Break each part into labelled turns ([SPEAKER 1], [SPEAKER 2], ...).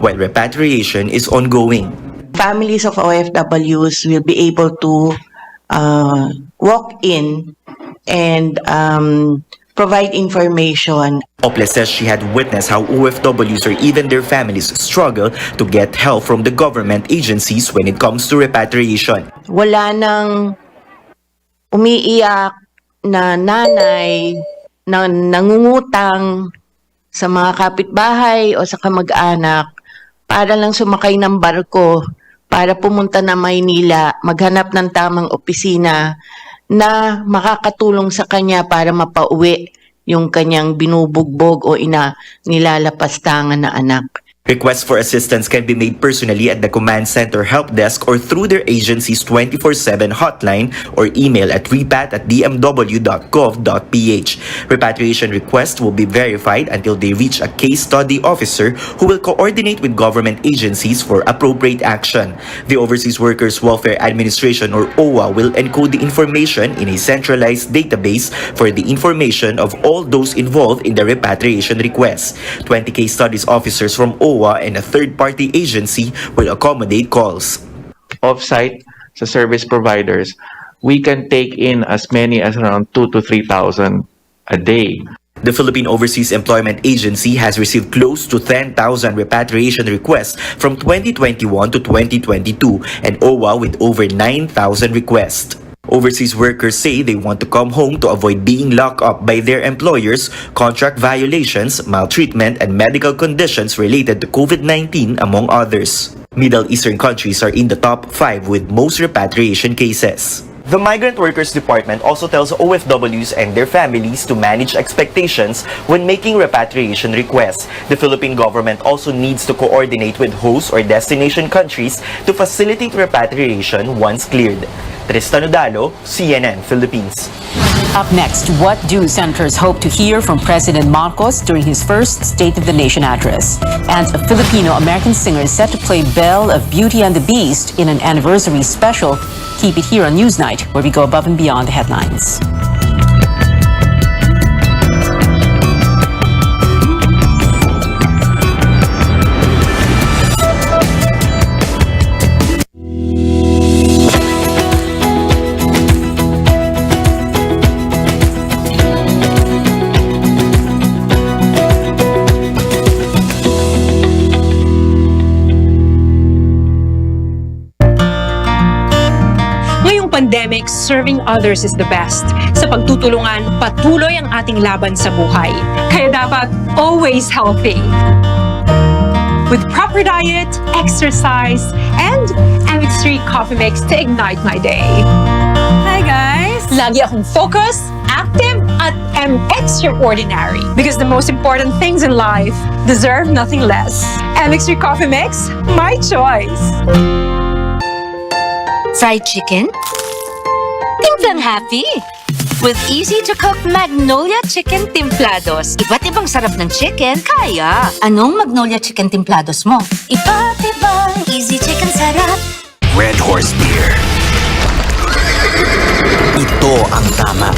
[SPEAKER 1] while repatriation is ongoing.
[SPEAKER 2] Families of OFWs will be able to walk in and provide information.
[SPEAKER 1] Ople says she had witnessed how OFWs or even their families struggle to get help from the government agencies when it comes to repatriation.
[SPEAKER 2] Wala nang umiiyak na nanay na nangungutang sa mga kapitbahay o sa kamag-anak para lang sumakay ng barko para pumunta na Maynila, maghanap ng tamang opisina na makakatulong sa kanya para mapauwi yung kanyang binubugbog o nilalapastangan na anak.
[SPEAKER 1] Requests for assistance can be made personally at the Command Center Help Desk or through their agency's 24/7 hotline or email at repat@dmw.gov.ph. Repatriation requests will be verified until they reach a case study officer who will coordinate with government agencies for appropriate action. The Overseas Workers Welfare Administration or OWA will encode the information in a centralized database for the information of all those involved in the repatriation request. 20 case studies officers from OWA and a third-party agency will accommodate calls.
[SPEAKER 3] Off-site sa service providers, we can take in as many as around 2,000 to 3,000 a day.
[SPEAKER 1] The Philippine Overseas Employment Agency has received close to 10,000 repatriation requests from 2021 to 2022 and OWA with over 9,000 requests. Overseas workers say they want to come home to avoid being locked up by their employers, contract violations, maltreatment, and medical conditions related to COVID-19, among others. Middle Eastern countries are in the top 5 with most repatriation cases. The Migrant Workers Department also tells OFWs and their families to manage expectations when making repatriation requests. The Philippine government also needs to coordinate with host or destination countries to facilitate repatriation once cleared. Tristan Udalo, CNN Philippines.
[SPEAKER 4] Up next, what do senators hope to hear from President Marcos during his first State of the Nation address? And a Filipino-American singer is set to play Belle of Beauty and the Beast in an anniversary special. Keep it here on Newsnight, where we go above and beyond the headlines.
[SPEAKER 5] Pandemic, serving others is the best. Sa pagtutulungan, patuloy ang ating laban sa buhay. Kaya dapat always healthy. With proper diet, exercise, and MX3 coffee mix to ignite my day.
[SPEAKER 6] Hi guys!
[SPEAKER 5] Lagi akong focused, active, at MX Your Ordinary. Because the most important things in life deserve nothing less. MX3 coffee mix, my choice.
[SPEAKER 6] Fried chicken? Timplang happy! With easy-to-cook Magnolia Chicken Timplados. Iba't ibang sarap ng chicken, kaya. Anong Magnolia Chicken Timplados mo? Iba't ibang easy chicken sarap.
[SPEAKER 7] Red Horse Beer. Ito ang tama.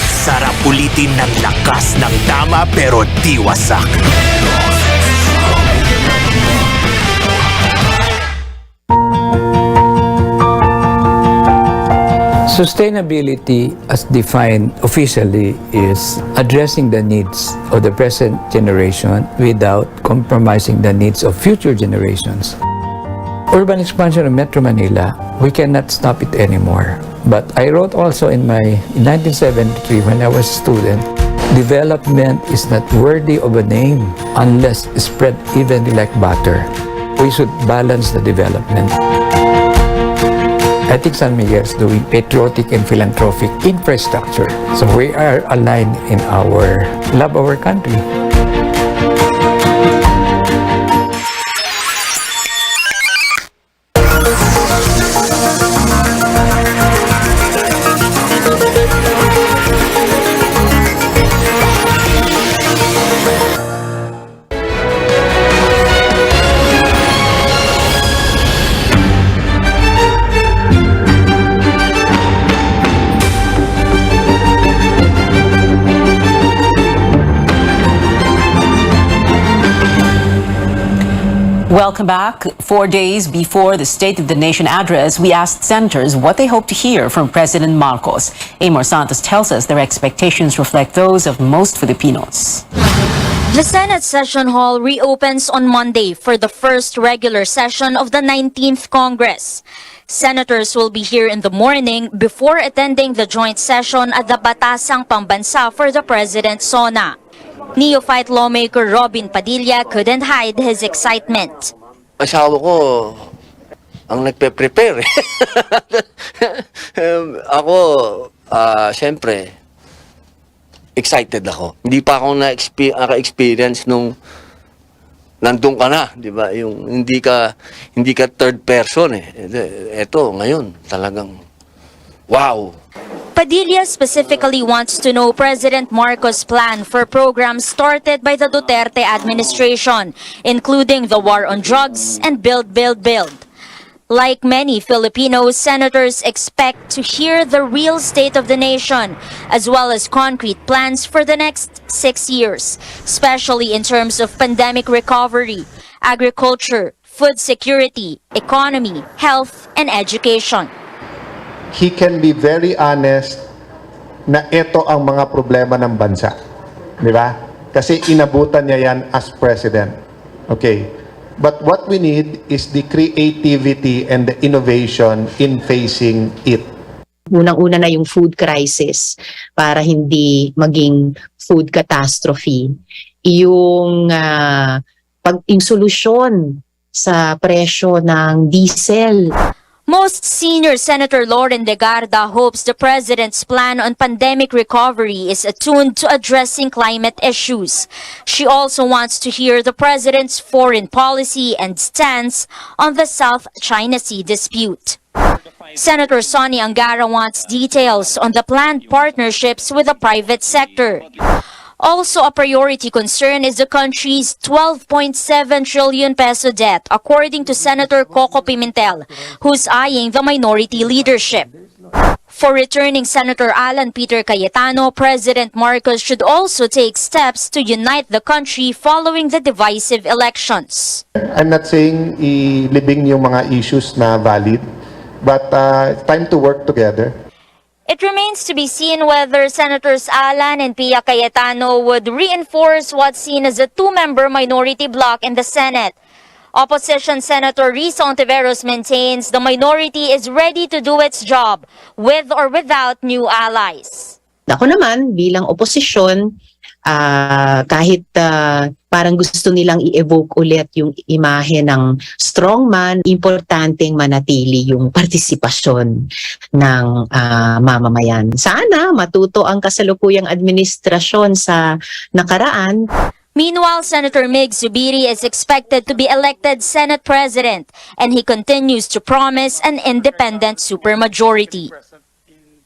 [SPEAKER 7] Sarap ulitin ng lakas ng tama pero di wasak.
[SPEAKER 8] Sustainability, as defined officially, is addressing the needs of the present generation without compromising the needs of future generations. Urban expansion of Metro Manila, we cannot stop it anymore. But I wrote also in 1973, when I was a student, development is not worthy of a name unless spread evenly like butter. We should balance the development. I think San Miguel is doing patriotic and philanthropic infrastructure. So we are aligned in our love of our country.
[SPEAKER 4] Welcome back. 4 days before the State of the Nation address, we asked senators what they hope to hear from President Marcos. Amor Santos tells us their expectations reflect those of most Filipinos.
[SPEAKER 9] The Senate Session Hall reopens on Monday for the first regular session of the 19th Congress. Senators will be here in the morning before attending the joint session at the Batasang Pambansa for the President's SONA. Neophyte lawmaker Robin Padilla couldn't hide his excitement.
[SPEAKER 10] Asawa ko ang nagpe-prepare. Ako, siyempre, excited ako. Hindi pa ako naka-experience nung nandun ka na, di ba? Yung hindi ka third person eh. Ito, ngayon, talagang wow.
[SPEAKER 9] Padilla specifically wants to know President Marcos' plan for programs started by the Duterte administration, including the war on drugs and Build. Like many Filipinos, senators expect to hear the real state of the nation, as well as concrete plans for the next 6 years, especially in terms of pandemic recovery, agriculture, food security, economy, health, and education.
[SPEAKER 11] He can be very honest na ito ang mga problema ng bansa. Di ba? Kasi inabutan niya yan as president. Okay. But what we need is the creativity and the innovation in facing it.
[SPEAKER 12] Unang-una na yung food crisis para hindi maging food catastrophe. Yung solusyon sa presyo ng diesel.
[SPEAKER 9] Most senior Senator Lauren Legarda hopes the president's plan on pandemic recovery is attuned to addressing climate issues. She also wants to hear the president's foreign policy and stance on the South China Sea dispute. Senator Sonny Angara wants details on the planned partnerships with the private sector. Also a priority concern is the country's 12.7 trillion peso debt, according to Senator Coco Pimentel, who's eyeing the minority leadership. For returning Senator Alan Peter Cayetano, President Marcos should also take steps to unite the country following the divisive elections.
[SPEAKER 11] I'm not saying ilibing yung mga issues na valid, but it's time to work together.
[SPEAKER 9] It remains to be seen whether Senators Alan and Pia Cayetano would reinforce what's seen as a two-member minority bloc in the Senate. Opposition Senator Risa Ontiveros maintains the minority is ready to do its job with or without new allies.
[SPEAKER 12] Ako naman, bilang oposisyon, kahit parang gusto nilang i-evoke ulit yung imahe ng strongman, importanteng manatili yung partisipasyon ng mamamayan. Sana matuto ang kasalukuyang administrasyon sa nakaraan.
[SPEAKER 9] Meanwhile, Senator Mig Zubiri is expected to be elected Senate President, and he continues to promise an independent supermajority.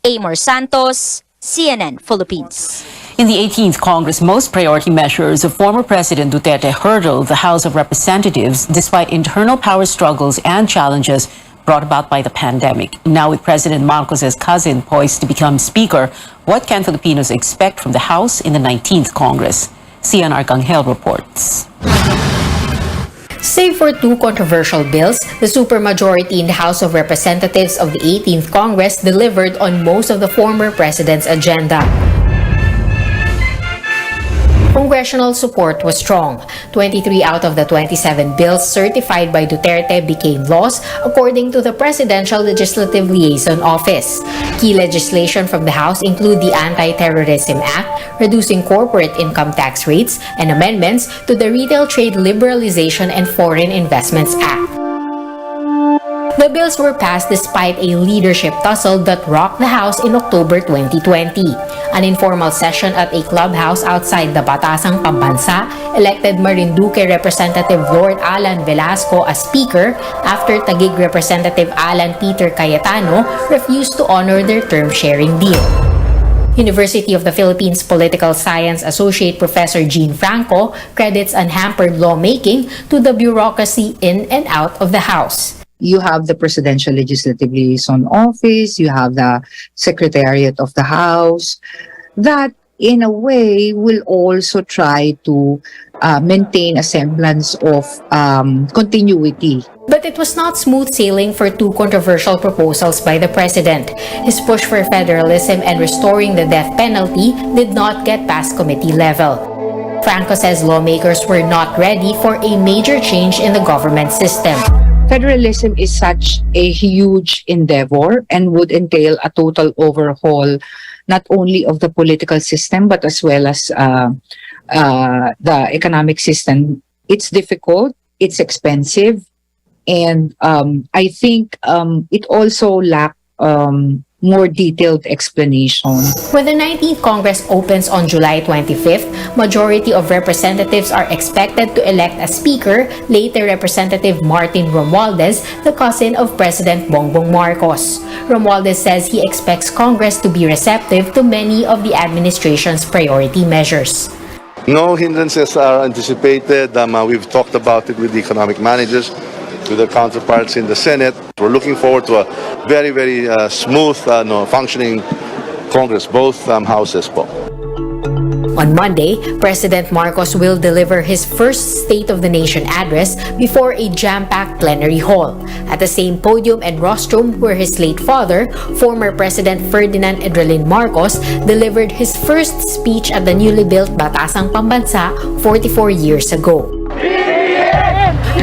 [SPEAKER 9] Amor Santos, CNN Philippines.
[SPEAKER 4] In the 18th Congress, most priority measures of former President Duterte hurdled the House of Representatives despite internal power struggles and challenges brought about by the pandemic. Now with President Marcos's cousin poised to become Speaker, what can Filipinos expect from the House in the 19th Congress? Cian Arcangel reports.
[SPEAKER 13] Save for two controversial bills, the supermajority in the House of Representatives of the 18th Congress delivered on most of the former president's agenda. Congressional support was strong. 23 out of the 27 bills certified by Duterte became laws, according to the Presidential Legislative Liaison Office. Key legislation from the House include the Anti-Terrorism Act, reducing corporate income tax rates, and amendments to the Retail Trade Liberalization and Foreign Investments Act. The bills were passed despite a leadership tussle that rocked the House in October 2020. An informal session at a clubhouse outside the Batasang Pambansa elected Marinduque Representative Lord Alan Velasco as Speaker after Taguig Representative Alan Peter Cayetano refused to honor their term-sharing deal. University of the Philippines Political Science Associate Professor Jean Franco credits unhampered lawmaking to the bureaucracy in and out of the House.
[SPEAKER 14] You have the Presidential Legislative Liaison Office, you have the Secretariat of the House, that in a way will also try to maintain a semblance of continuity.
[SPEAKER 13] But it was not smooth sailing for two controversial proposals by the president. His push for federalism and restoring the death penalty did not get past committee level. Franco says lawmakers were not ready for a major change in the government system.
[SPEAKER 14] Federalism is such a huge endeavor and would entail a total overhaul not only of the political system but as well as the economic system. It's difficult, it's expensive, and I think it also lacks more detailed explanation.
[SPEAKER 13] When the 19th Congress opens on July 25th, majority of representatives are expected to elect a speaker, later Representative Martin Romualdez, the cousin of President Bongbong Marcos. Romualdez says he expects Congress to be receptive to many of the administration's priority measures.
[SPEAKER 15] No hindrances are anticipated. We've talked about it with the economic managers, with their counterparts in the Senate. We're looking forward to a very, very smooth, functioning Congress, both houses po.
[SPEAKER 13] On Monday, President Marcos will deliver his first State of the Nation address before a jam-packed plenary hall. At the same podium and rostrum where his late father, former President Ferdinand Edralin Marcos, delivered his first speech at the newly built Batasang Pambansa 44 years ago.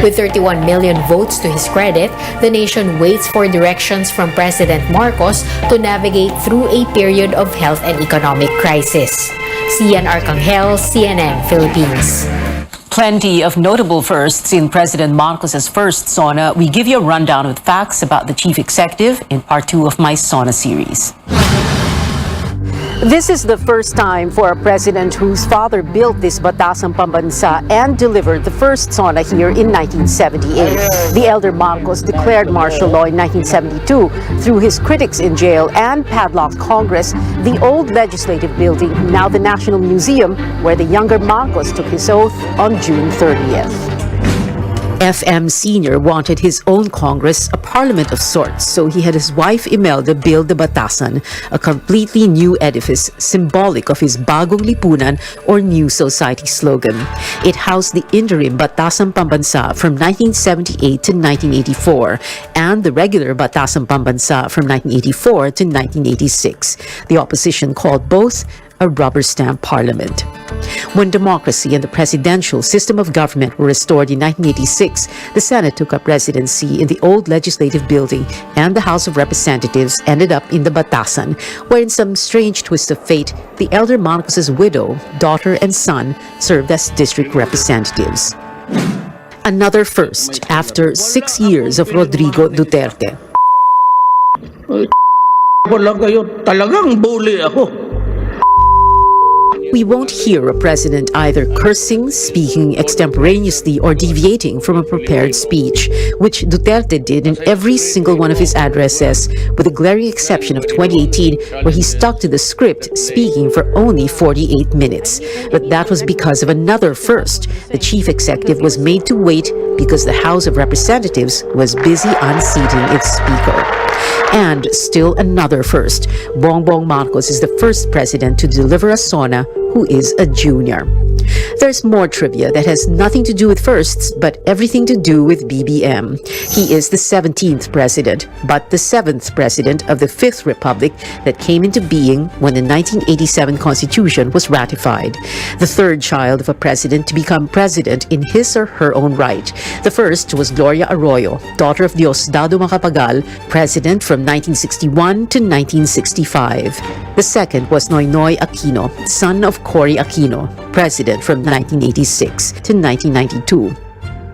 [SPEAKER 13] With 31 million votes to his credit, the nation waits for directions from President Marcos to navigate through a period of health and economic crisis. Cian Arcangel, CNN, Philippines.
[SPEAKER 4] Plenty of notable firsts in President Marcos's first SONA. We give you a rundown with facts about the chief executive in part 2 of my SONA series. This is the first time for a president whose father built this Batasang Pambansa and delivered the first SONA here in 1978. The elder Marcos declared martial law in 1972, threw his critics in jail, and padlocked Congress, the old legislative building, now the National Museum, where the younger Marcos took his oath on June 30th. FM Sr. wanted his own Congress, a parliament of sorts, so he had his wife Imelda build the Batasan, a completely new edifice symbolic of his Bagong Lipunan or New Society slogan. It housed the interim Batasang Pambansa from 1978 to 1984 and the regular Batasang Pambansa from 1984 to 1986. The opposition called both a rubber stamp parliament. When democracy and the presidential system of government were restored in 1986, the Senate took up residency in the old legislative building, and the House of Representatives ended up in the Batasan, where in some strange twist of fate, the elder Marcos's widow, daughter, and son served as district representatives. Another first after 6 years of Rodrigo Duterte.
[SPEAKER 16] Talagang bully ako.
[SPEAKER 4] We won't hear a president either cursing, speaking extemporaneously, or deviating from a prepared speech, which Duterte did in every single one of his addresses, with the glaring exception of 2018, where he stuck to the script, speaking for only 48 minutes. But that was because of another first. The chief executive was made to wait because the House of Representatives was busy unseating its speaker. And still another first. Bongbong Marcos is the first president to deliver a SONA who is a junior. There's more trivia that has nothing to do with firsts, but everything to do with BBM. He is the 17th president, but the 7th president of the 5th Republic that came into being when the 1987 Constitution was ratified. The third child of a president to become president in his or her own right. The first was Gloria Arroyo, daughter of Diosdado Macapagal, president from 1961 to 1965. The second was Noynoy Aquino, son of Cory Aquino, president from 1986 to 1992.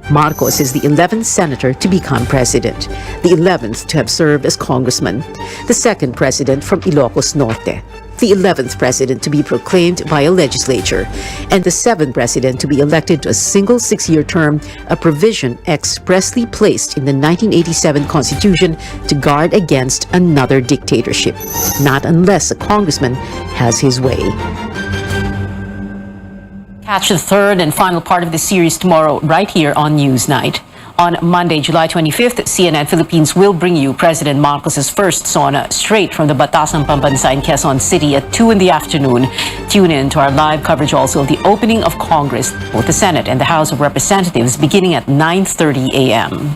[SPEAKER 4] Marcos is the 11th senator to become president, the 11th to have served as congressman, the second president from Ilocos Norte, the 11th president to be proclaimed by a legislature, and the 7th president to be elected to a single 6-year term, a provision expressly placed in the 1987 Constitution to guard against another dictatorship, not unless a congressman has his way. Catch the third and final part of the series tomorrow right here on Newsnight. On Monday, July 25th, CNN Philippines will bring you President Marcos's first sauna straight from the Batasan Pambansa in Quezon City at 2 in the afternoon. Tune in to our live coverage also of the opening of Congress, both the Senate and the House of Representatives, beginning at 9:30 a.m.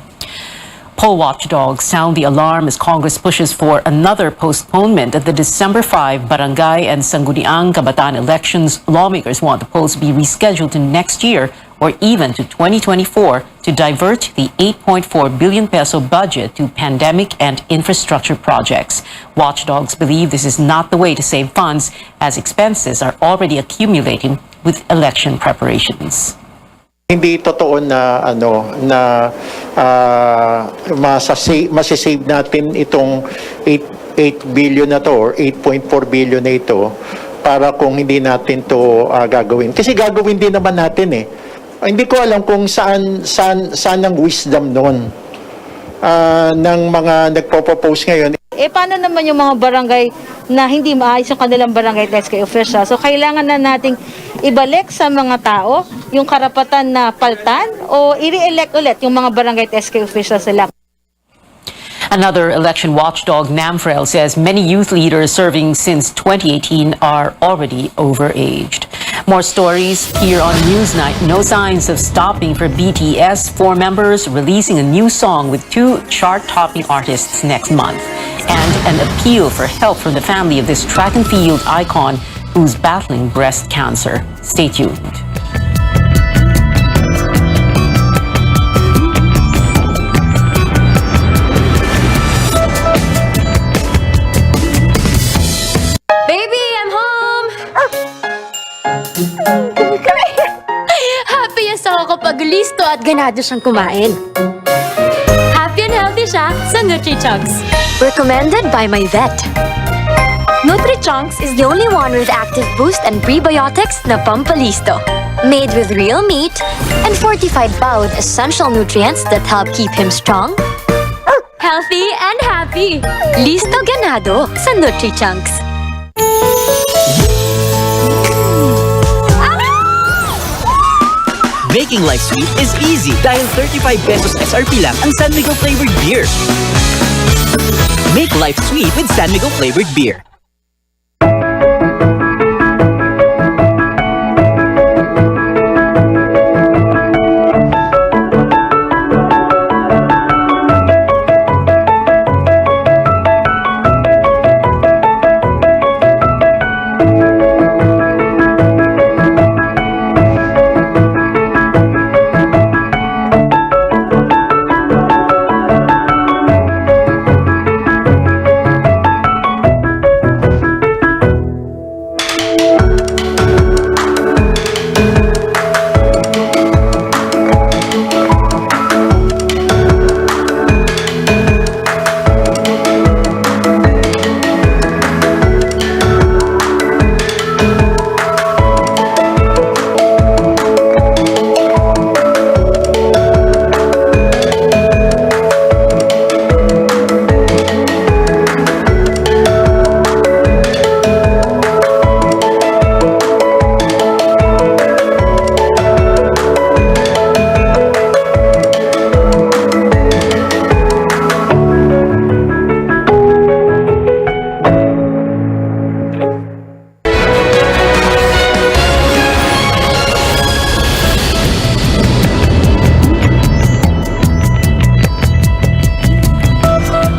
[SPEAKER 4] Poll watchdogs sound the alarm as Congress pushes for another postponement of the December 5 Barangay and Sangguniang Kabataan elections. Lawmakers want the polls to be rescheduled to next year or even to 2024 to divert the 8.4 billion peso budget to pandemic and infrastructure projects. Watchdogs believe this is not the way to save funds as expenses are already accumulating with election preparations.
[SPEAKER 17] Hindi totoo na masasave natin itong 8 billion na to or 8.4 billion na ito para kung hindi natin to gagawin. Kasi gagawin din naman natin eh. Hindi ko alam kung saan ang wisdom noon ng mga nagpo-propose ngayon.
[SPEAKER 18] Paano naman yung mga barangay na hindi maayos yung kanilang barangay SK official? So, kailangan na nating ibalik sa mga tao yung karapatan na paltan o i-re-elect ulit yung mga barangay SK officials nila.
[SPEAKER 4] Another election watchdog, NAMFREL, says many youth leaders serving since 2018 are already overaged. More stories here on Newsnight. No signs of stopping for BTS. 4 members releasing a new song with 2 chart-topping artists next month. And an appeal for help from the family of this track and field icon who's battling breast cancer. Stay tuned.
[SPEAKER 19] Baby, I'm home! Happiest ako kapag listo at ganado siyang kumain. Happy and healthy siya sa Nutri-Chunks. Recommended by my vet. Nutri-Chunks is the only one with active boost and prebiotics na pampalisto. Made with real meat and fortified pa with essential nutrients that help keep him strong, healthy, and happy. Listo ganado sa Nutri-Chunks.
[SPEAKER 20] Making life sweet is easy dahil 35 pesos SRP lang ang San Miguel flavored beer. Make life sweet with San Miguel flavored beer.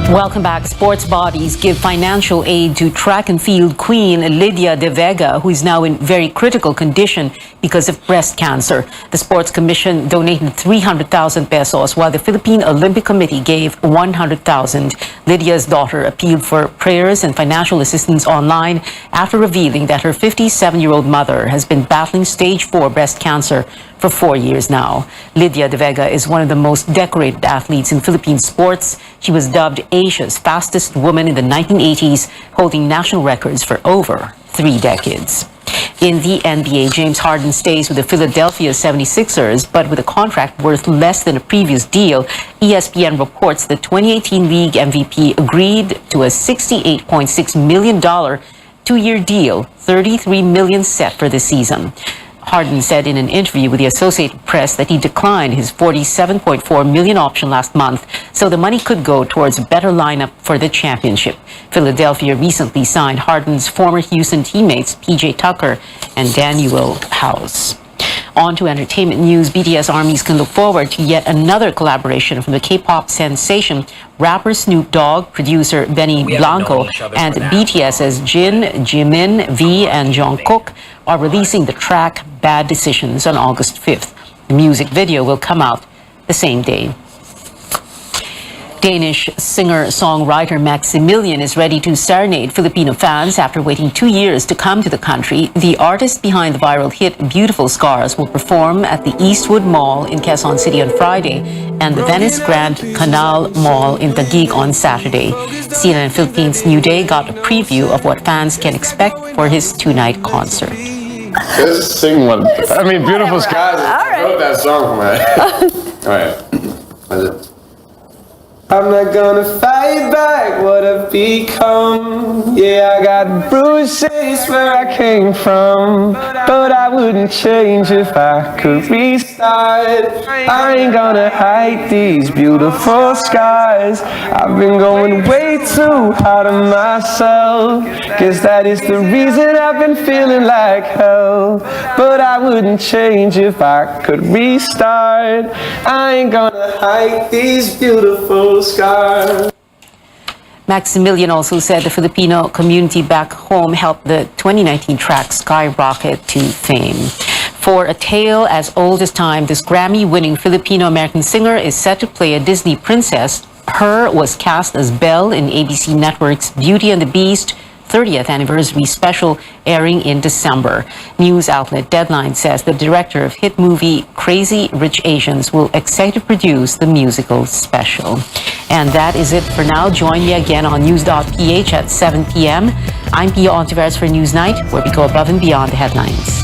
[SPEAKER 4] Welcome back. Sports bodies give financial aid to track and field queen Lydia De Vega, who is now in very critical condition because of breast cancer. The Sports Commission donated 300,000 pesos, while the Philippine Olympic Committee gave 100,000. Lydia's daughter appealed for prayers and financial assistance online after revealing that her 57-year-old mother has been battling stage 4 breast cancer for 4 years now. Lydia De Vega is one of the most decorated athletes in Philippine sports. She was dubbed Asia's fastest woman in the 1980s, holding national records for over 3 decades. In the NBA, James Harden stays with the Philadelphia 76ers, but with a contract worth less than a previous deal. ESPN reports the 2018 league MVP agreed to a $68.6 million 2-year deal, $33 million set for the season. Hardin said in an interview with the Associated Press that he declined his $47.4 million option last month, so the money could go towards a better lineup for the championship. Philadelphia recently signed Hardin's former Houston teammates PJ Tucker and Daniel House. On to entertainment news. BTS armies can look forward to yet another collaboration from the K-pop sensation rapper Snoop Dogg, producer Benny Blanco, and BTS's Jin, Jimin, V, and Jungkook are releasing the track Bad Decisions on August 5th. The music video will come out the same day. Danish singer-songwriter Maximilian is ready to serenade Filipino fans after waiting 2 years to come to the country. The artist behind the viral hit Beautiful Scars will perform at the Eastwood Mall in Quezon City on Friday and the Venice Grand Canal Mall in Taguig on Saturday. CNN Philippines New Day got a preview of what fans can expect for his two-night concert.
[SPEAKER 21] Just sing one. I mean, Beautiful Skies. I wrote that song, man. All right. I'm not gonna fight back what I've become. Yeah, I got bruises where I came from, but I wouldn't change if I could restart. I ain't gonna hide these beautiful scars. I've been going way too hard on myself. Guess that is the reason I've been feeling like hell, but I wouldn't change if I could restart. I ain't gonna hide these beautiful scars.
[SPEAKER 4] Maximilian also said the Filipino community back home helped the 2019 track skyrocket to fame. For a tale as old as time, this Grammy-winning Filipino-American singer is set to play a Disney princess. Her was cast as Belle in ABC Network's Beauty and the Beast 30th anniversary special airing in December. News outlet Deadline says the director of hit movie Crazy Rich Asians will executive produce the musical special. And that is it for now. Join me again on news.ph at 7 p.m. I'm Pia Ontiveros for Newsnight, where we go above and beyond the headlines.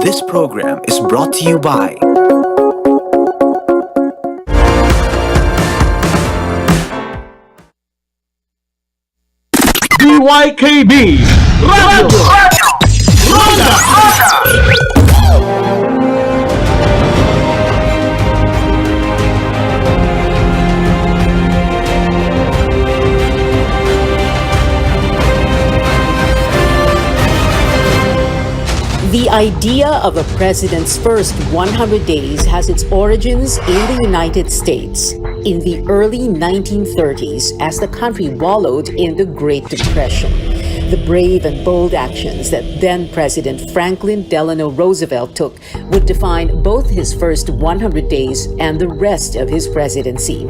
[SPEAKER 7] This program is brought to you by
[SPEAKER 16] DYKB Radio
[SPEAKER 4] The idea of a president's first 100 days has its origins in the United States in the early 1930s as the country wallowed in the Great Depression. The brave and bold actions that then President Franklin Delano Roosevelt took would define both his first 100 days and the rest of his presidency.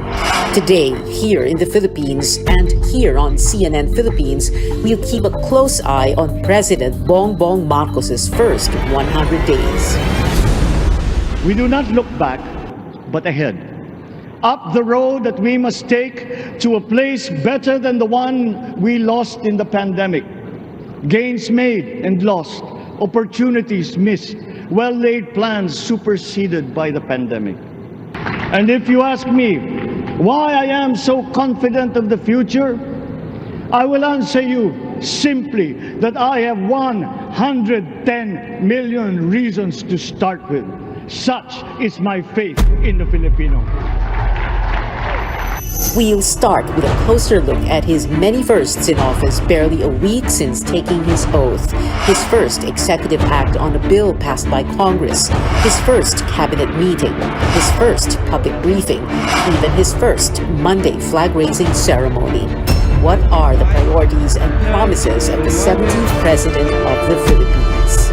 [SPEAKER 4] Today, here in the Philippines and here on CNN Philippines, we'll keep a close eye on President Bongbong Marcos's first 100 days.
[SPEAKER 22] We do not look back, but ahead. Up the road that we must take to a place better than the one we lost in the pandemic. Gains made and lost, opportunities missed, well-laid plans superseded by the pandemic. And if you ask me why I am so confident of the future, I will answer you simply that I have 110 million reasons to start with. Such is my faith in the Filipino.
[SPEAKER 4] We'll start with a closer look at his many firsts in office barely a week since taking his oath. His first executive act on a bill passed by Congress, his first cabinet meeting, his first public briefing, even his first Monday flag-raising ceremony. What are the priorities and promises of the 17th President of the Philippines?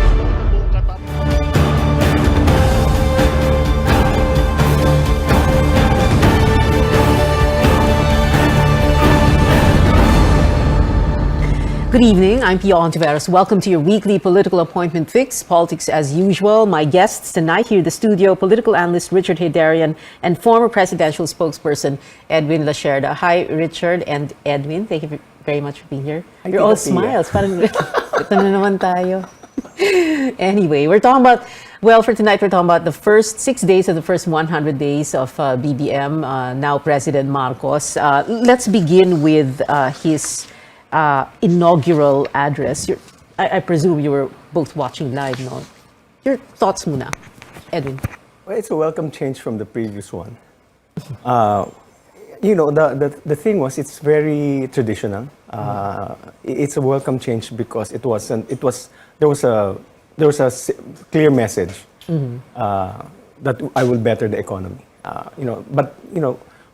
[SPEAKER 4] Good evening, I'm Pia Ontiveros. Welcome to your weekly political appointment fix, politics as usual. My guests tonight here in the studio, political analyst Richard Heydarian and former presidential spokesperson Edwin Lacerda. Hi, Richard and Edwin. Thank you very much for being here. You're all smiles. Parang ito na naman tayo. Anyway, we're talking about Well, for tonight, we're talking about the first 6 days of the first 100 days of BBM, now President Marcos. Let's begin with his inaugural address. I presume you were both watching live, no? Your thoughts muna, Edwin.
[SPEAKER 2] Well, it's a welcome change from the previous one. The thing was, it's very traditional. It's a welcome change because there was a clear message that I will better the economy.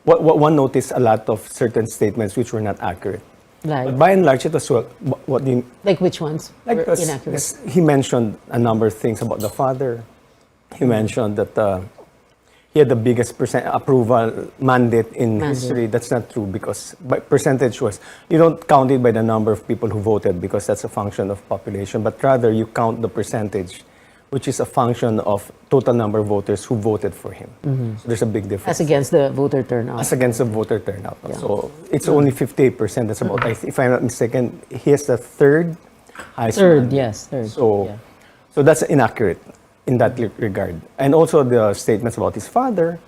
[SPEAKER 2] What one noticed a lot of certain statements which were not accurate. But by and large, it was what do you,
[SPEAKER 4] like which ones
[SPEAKER 2] like
[SPEAKER 4] were inaccurate?
[SPEAKER 2] he mentioned a number of things about the father. He mentioned that he had the biggest approval mandate in history. That's not true because percentage-wise, you don't count it by the number of people who voted because that's a function of population, but rather you count the percentage, which is a function of total number of voters who voted for him. So there's a big difference.
[SPEAKER 4] As against the voter turnout.
[SPEAKER 2] As against the voter turnout. Yeah. So it's only 58%. That's about, if I'm not mistaken, he has the third highest.
[SPEAKER 4] Third,
[SPEAKER 2] mandate.
[SPEAKER 4] yes, third.
[SPEAKER 2] So that's inaccurate in that regard. And also the statements about his father.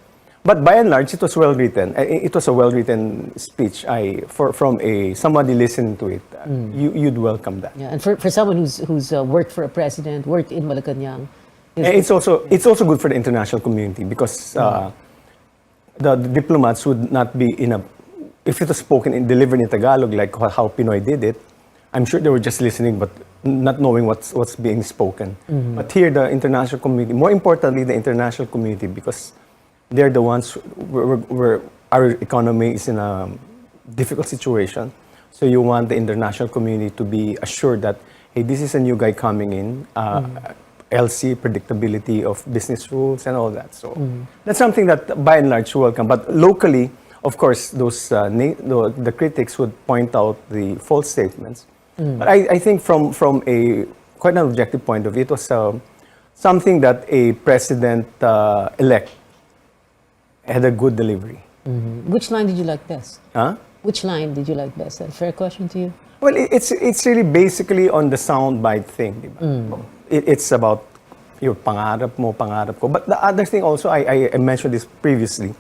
[SPEAKER 2] But by and large, it was well written. It was a well written speech. From somebody listening to it, you'd welcome that.
[SPEAKER 4] Yeah, and for someone who's worked for a president, worked in Malacanang,
[SPEAKER 2] and it's also good for the international community because the diplomats would not be if it was delivered in Tagalog like how Pinoy did it. I'm sure they were just listening, but not knowing what's being spoken. But here, the international community, more importantly, the international community, because they're the ones where our economy is in a difficult situation. So you want the international community to be assured that, hey, this is a new guy coming in, LC, predictability of business rules and all that. So that's something that by and large welcome. But locally, of course, the critics would point out the false statements. But I think from a quite an objective point of view, it was something that a president-elect had a good delivery.
[SPEAKER 4] Which line did you like best?
[SPEAKER 2] Huh?
[SPEAKER 4] Which line did you like best? A fair question to you.
[SPEAKER 2] Well, it's really basically on the soundbite thing. Diba? It's about your pangarap mo, pangarap ko. But the other thing also, I mentioned this previously,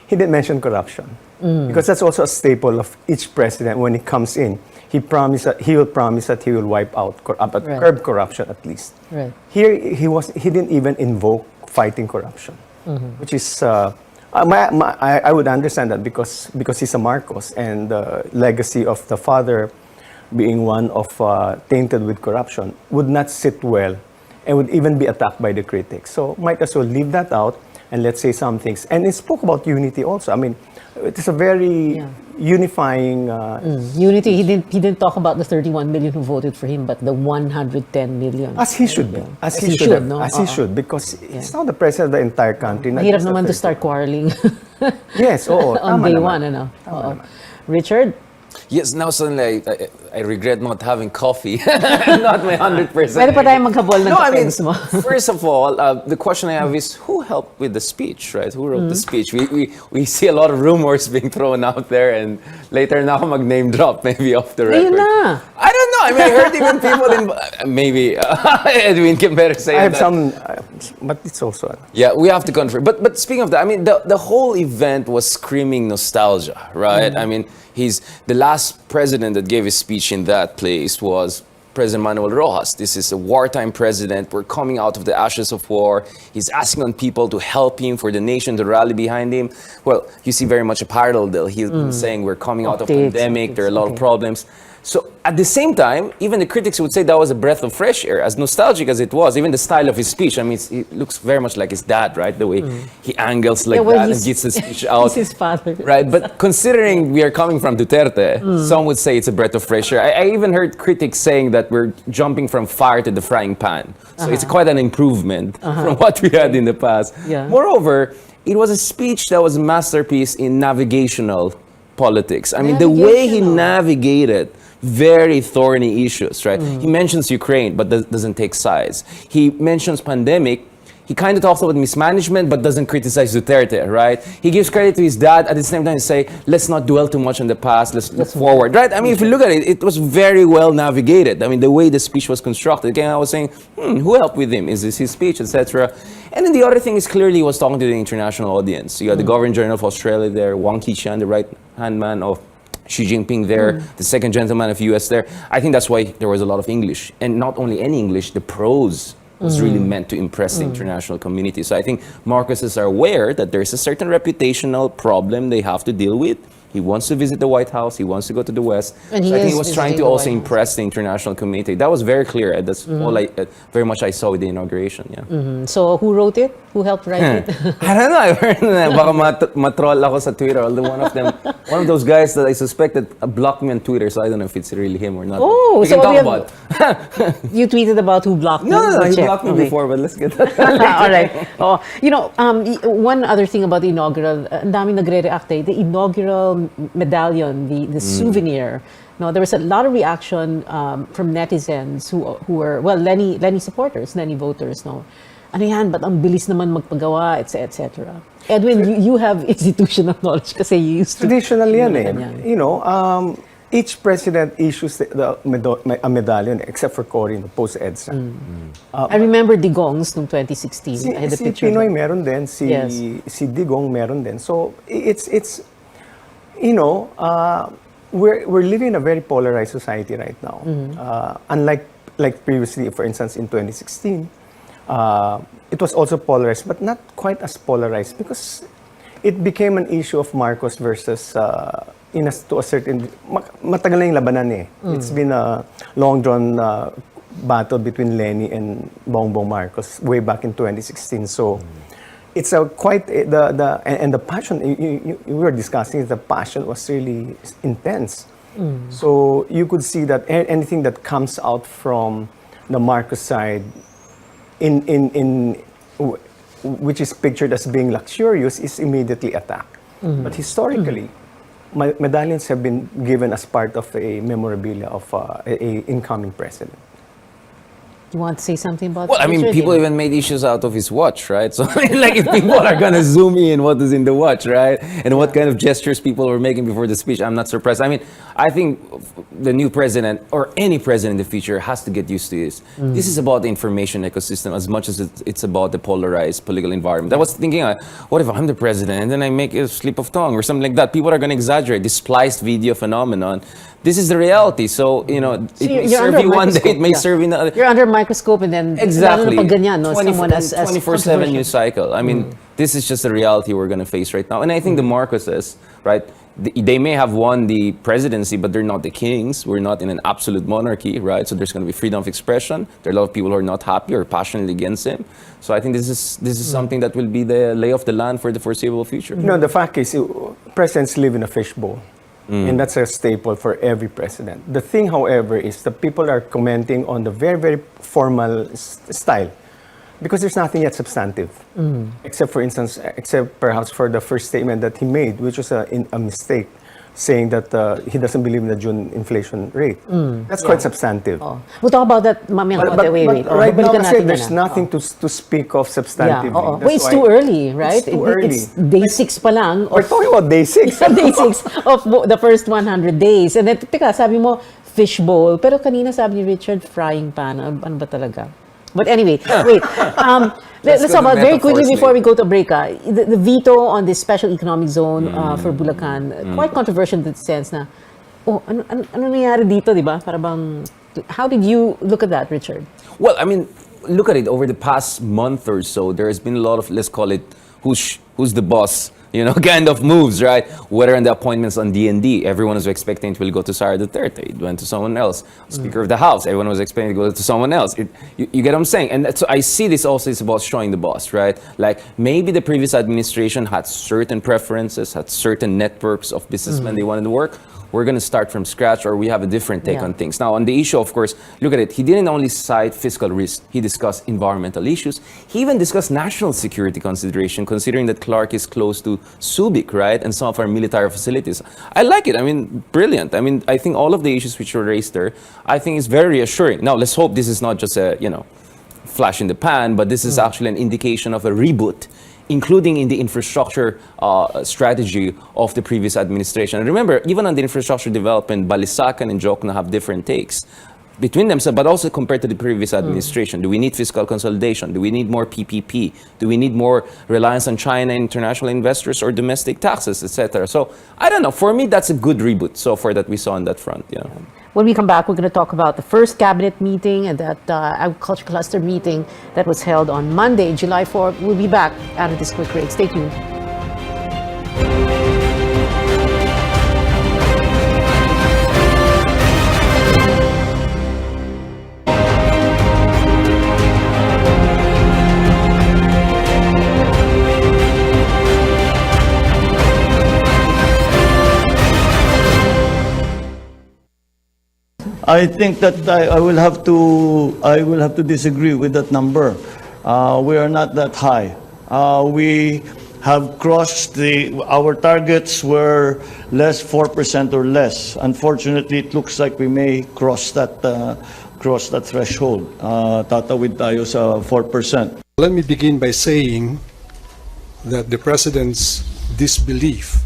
[SPEAKER 2] he didn't mention corruption. Because that's also a staple of each president when he comes in. He will promise that he will wipe out, curb corruption at least.
[SPEAKER 4] Right.
[SPEAKER 2] Here, he didn't even invoke fighting corruption, which is, I would understand that because he's a Marcos and the legacy of the father being one of tainted with corruption would not sit well and would even be attacked by the critics. So might as well leave that out and let's say some things. And it spoke about unity also. I mean, it is a very unifying...
[SPEAKER 4] Unity, he didn't talk about the 31 million who voted for him, but the 110 million.
[SPEAKER 2] As he should be. As he should, no? As he should, because he's now the president of the entire country.
[SPEAKER 4] Mahirap naman to start quarreling.
[SPEAKER 2] Yes, oo.
[SPEAKER 4] On day one, ano? Richard?
[SPEAKER 3] Yes, now suddenly I regret not having coffee. Not my 100%.
[SPEAKER 4] Pwede pa tayo maghabol ng kapens mo.
[SPEAKER 3] First of all, the question I have is who helped with the speech, right? Who wrote the speech? We see a lot of rumors being thrown out there, and later na ako mag-name drop maybe off the record.
[SPEAKER 4] Ayun na.
[SPEAKER 3] I don't know. I mean, I heard even people maybe Edwin can better say
[SPEAKER 2] I have some, but it's also...
[SPEAKER 3] Yeah, we have to confirm. But speaking of that, I mean, the whole event was screaming nostalgia, right? I mean, the last president that gave a speech in that place was President Manuel Rojas. This is a wartime president. We're coming out of the ashes of war. He's asking on people to help him, for the nation to rally behind him. Well, you see very much a parallel there. He's been saying we're coming out of pandemic. There are a lot of problems. So at the same time, even the critics would say that was a breath of fresh air. As nostalgic as it was, even the style of his speech, I mean, it looks very much like his dad, right? The way he angles like that and gets the speech out.
[SPEAKER 4] He's his father.
[SPEAKER 3] Right, but considering we are coming from Duterte, some would say it's a breath of fresh air. I even heard critics saying that we're jumping from fire to the frying pan. So it's quite an improvement from what we had in the past.
[SPEAKER 4] Yeah.
[SPEAKER 3] Moreover, it was a speech that was a masterpiece in navigational politics. I mean, the way he navigated very thorny issues, right? He mentions Ukraine, but doesn't take sides. He mentions pandemic. he kind of talks about mismanagement but doesn't criticize Duterte, right? He gives credit to his dad, at the same time say, let's not dwell too much on the past, let's look forward, right? I mean, if you look at it, it was very well navigated. I mean, the way the speech was constructed. Again, I was saying, who helped with him? Is this his speech, etc.? And then the other thing is clearly he was talking to the international audience. You got the Governor General of Australia there, Wang Keqian, the right-hand man of Xi Jinping there, the second gentleman of US there. I think that's why there was a lot of English. And not only any English, the prose was really meant to impress the international community. So I think Marcoses are aware that there's a certain reputational problem they have to deal with. He wants to visit the White House. He wants to go to the West.
[SPEAKER 1] And
[SPEAKER 3] so I think he
[SPEAKER 1] is
[SPEAKER 3] was trying
[SPEAKER 1] visiting
[SPEAKER 3] to
[SPEAKER 1] the
[SPEAKER 3] also
[SPEAKER 1] White House.
[SPEAKER 3] impress the international community. That was very clear. That's all I very much I saw with the inauguration. Yeah.
[SPEAKER 1] So who wrote it? Who helped write it?
[SPEAKER 3] I don't know. I heard that baka matroll ako sa Twitter. Although one of those guys that I suspected blocked me on Twitter, so I don't know if it's really him or not.
[SPEAKER 1] Oh,
[SPEAKER 3] we
[SPEAKER 1] so
[SPEAKER 3] can talk
[SPEAKER 1] we have-
[SPEAKER 3] about.
[SPEAKER 1] You tweeted about who blocked you?
[SPEAKER 3] No,
[SPEAKER 1] We'll
[SPEAKER 3] he
[SPEAKER 1] check.
[SPEAKER 3] blocked me
[SPEAKER 1] Okay.
[SPEAKER 3] before, but let's get that.
[SPEAKER 1] All right. Oh, you know, one other thing about the inaugural, ang daming nagre-react eh, the inaugural medallion, the souvenir. No, there was a lot of reaction from netizens who were, well, Lenny supporters, Lenny voters, no. Ano yan, ba't ang bilis naman magpagawa, etc. Edwin, you have institutional knowledge kasi you used to...
[SPEAKER 2] Traditional yan eh.
[SPEAKER 1] Ganyan.
[SPEAKER 2] You know, each president issues a medallion except for Cory, post-EDSA.
[SPEAKER 1] I remember Digong's noong 2016. I had a
[SPEAKER 2] Si
[SPEAKER 1] picture.
[SPEAKER 2] Pinoy meron din, si Digong meron din. So it's you know, we're living in a very polarized society right now. Unlike previously, for instance, in 2016, it was also polarized, but not quite as polarized because it became an issue of Marcos versus to a certain matagal na yung labanan eh. It's been a long drawn battle between Lenny and Bongbong Marcos way back in 2016. So it's a quite the passion you were discussing, the passion was really intense. So you could see that anything that comes out from the Marcos side which is pictured as being luxurious is immediately attacked. But historically, medallions have been given as part of a memorabilia of a incoming president.
[SPEAKER 1] You want to say something about
[SPEAKER 3] Well, I mean,
[SPEAKER 1] Richard?
[SPEAKER 3] people even made issues out of his watch, right? So, I mean, like, if people are going to zoom in what is in the watch, right? And what kind of gestures people were making before the speech, I'm not surprised. I mean, I think the new president, or any president in the future, has to get used to this. This is about the information ecosystem as much as it's about the polarized political environment. I was thinking, what if I'm the president and then I make a slip of tongue or something like that? People are going to exaggerate. This spliced video phenomenon. This is the reality. So, you know, it may
[SPEAKER 1] you're
[SPEAKER 3] serve
[SPEAKER 1] under
[SPEAKER 3] you one day,
[SPEAKER 1] microscope,
[SPEAKER 3] it may serve in the other.
[SPEAKER 1] You're under a microscope and then
[SPEAKER 3] Exactly.
[SPEAKER 1] lalo na pag ganyan, no? Someone as
[SPEAKER 3] 24/7
[SPEAKER 1] controversial.
[SPEAKER 3] news cycle. I mean, this is just the reality we're going to face right now. And I think the Marcoses, right, they may have won the presidency, but they're not the kings. We're not in an absolute monarchy, right? So there's going to be freedom of expression. There are a lot of people who are not happy or passionately against him. So I think this is something that will be the lay of the land for the foreseeable future.
[SPEAKER 2] You know, the fact is, presidents live in a fishbowl. And that's a staple for every president. The thing, however, is that people are commenting on the very, very formal style because there's nothing yet substantive. Except, for instance, except perhaps for the first statement that he made, which was a mistake, saying that he doesn't believe in the June inflation rate. That's quite substantive.
[SPEAKER 1] We'll talk about that mamaya. Wait.
[SPEAKER 2] Right now,
[SPEAKER 1] Balikan
[SPEAKER 2] kasi
[SPEAKER 1] natin
[SPEAKER 2] there's
[SPEAKER 1] yan.
[SPEAKER 2] nothing to speak of substantively.
[SPEAKER 1] Yeah,
[SPEAKER 2] That's
[SPEAKER 1] it's
[SPEAKER 2] why-
[SPEAKER 1] too early, right?
[SPEAKER 2] It's too early.
[SPEAKER 1] It's day 6 pa lang.
[SPEAKER 2] We're talking about day 6.
[SPEAKER 1] Day 6 of the first 100 days. And then, teka, sabi mo, fishbowl. Pero kanina sabi ni Richard, frying pan. Ano ba talaga? But anyway, wait. Let's talk about very quickly before we go to break. The veto on this special economic zone for Bulacan, quite controversial in the sense na, ano nangyari dito, di ba? Para bang, how did you look at that, Richard?
[SPEAKER 3] Well, I mean, look at it. Over the past month or so, there has been a lot of, let's call it, who's the boss, you know, kind of moves, right? Whether in the appointments on D&D, everyone was expecting it will go to Sara Duterte. It went to someone else. Speaker of the House, everyone was expecting it to go to someone else. You get what I'm saying? And so I see this also is about showing the boss, right? Like, maybe the previous administration had certain preferences, had certain networks of businessmen they wanted to work. We're going to start from scratch, or we have a different take on things. Now, on the issue, of course, look at it. He didn't only cite fiscal risk. He discussed environmental issues. He even discussed national security consideration, considering that Clark is close to Subic, right? And some of our military facilities. I like it. I mean, brilliant. I mean, I think all of the issues which were raised there, I think is very reassuring. Now, let's hope this is not just a, flash in the pan, but this is actually an indication of a reboot, including in the infrastructure strategy of the previous administration. And remember, even on the infrastructure development, Balisacan and Jokno have different takes between themselves, but also compared to the previous administration. Do we need fiscal consolidation? Do we need more PPP? Do we need more reliance on China, international investors, or domestic taxes, etc.? So I don't know. For me, that's a good reboot so far that we saw on that front. Yeah.
[SPEAKER 1] When we come back, we're going to talk about the first cabinet meeting and that agriculture cluster meeting that was held on Monday, July 4th. We'll be back after this quick break. Stay tuned.
[SPEAKER 22] I think that I will have to disagree with that number. We are not that high. We have crossed our targets were less 4% or less. Unfortunately, it looks like we may cross that threshold. Tatawid tayo sa 4%.
[SPEAKER 5] Let me begin by saying that the President's disbelief